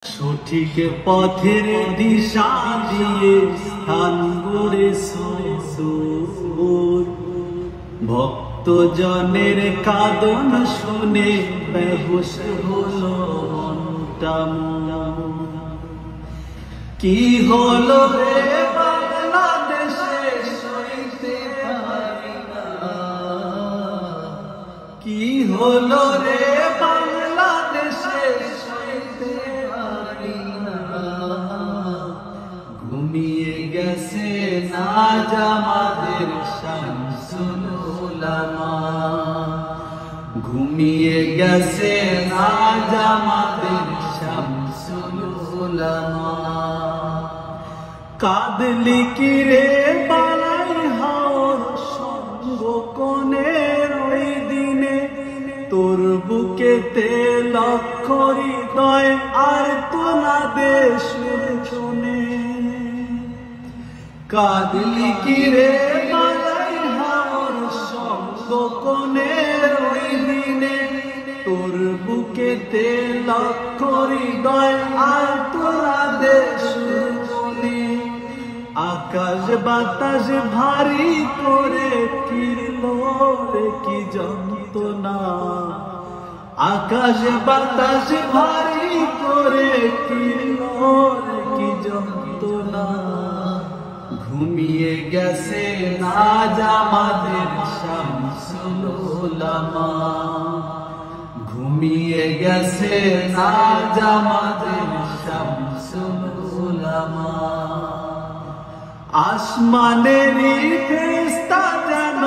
সঠিক পথের দিশা দিয়ে স্থান গড়েছো, ভক্তজনের কাঁদন শুনে বেহুশ হলো মনটা। কি হলো রে বাংলাদেশে সইতে পারি না, কি হলো রে বাংলাদেশে সইতে পারি না। ঘুমিয়ে গেছে নাজ আমাদের শামসুল উলামা, ঘুমিয়ে গেছে নাজ আমাদের শামসুল উলামা। কাঁদলি কি রে বালাই হাওর সঙ্গ কোণের ওই দিনে, তোর বুকেতে লক্ষ হৃদয় আর তোনাদের শুনে। কাঁদলি কি রে বালাই হাওর সঙ্গ কোণের ওই দিনে, তোর বুকেতে লক্ষ হৃদয় আর তোনাদের শুনে। আকাশ বাতাস ভারী করে কিরলো রে কি যন্ত্রণা, আকাশ বাতাস ভারী করে কিরলো রে কি যন্ত্রণা। ঘুমিয়ে গেছে নাজ আমাদের শামসুল উলামা, ঘুমিয়ে গেছে নাজ আমাদের শামসুল উলামা। আসমানেরই ফেরেশতা যেন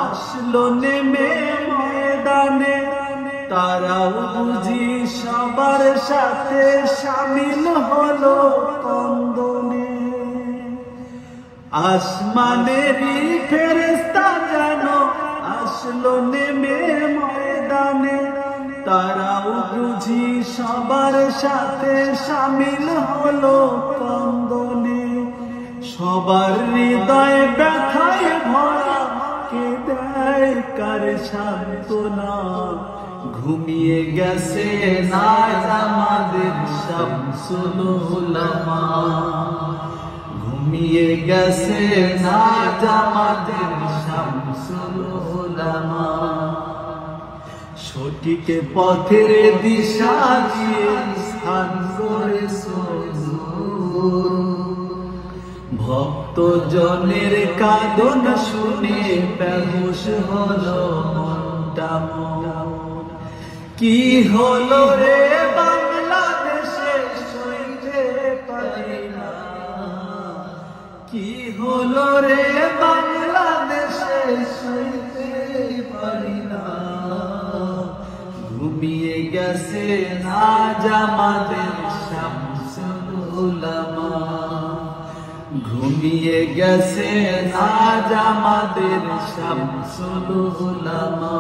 আসলো নেমে ময়দানে, তারাও বুঝি সবার সাথে শামিল হলো কন্দনে। আসমানেরই ফেরেশতা যেন আসলো নেমে ময়দানে, তারাও বুঝি সবার সাথে শামিল হলো কন্দনে। সবার হৃদয় ব্যথায় ভরা, কে দেয় কার সান্ত্বনা। ঘুমিয়ে গেছে নাজ আমাদের শামসুল উলামা, ঘুমিয়ে গেছে নাজ আমাদের শামসুল উলামা। সঠিক পথের দিশা দিয়ে স্থান গড়েছো, ভক্তজনের কাঁদন শুনে বেহুশ হলো মনটা। কি হলো রে বাংলাদেশে সইতে পারি না, কি হলো রে বাংলাদেশে সইতে পারি না। ঘুমিয়ে গেছে নাজ আমাদের শামসুল উলামা, ঘুমিয়ে গেছে নাজ আমাদের শামসুল উলামা,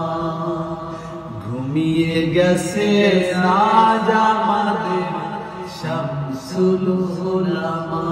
ঘুমিয়ে গেছে নাজ আমাদের শামসুল উলামা।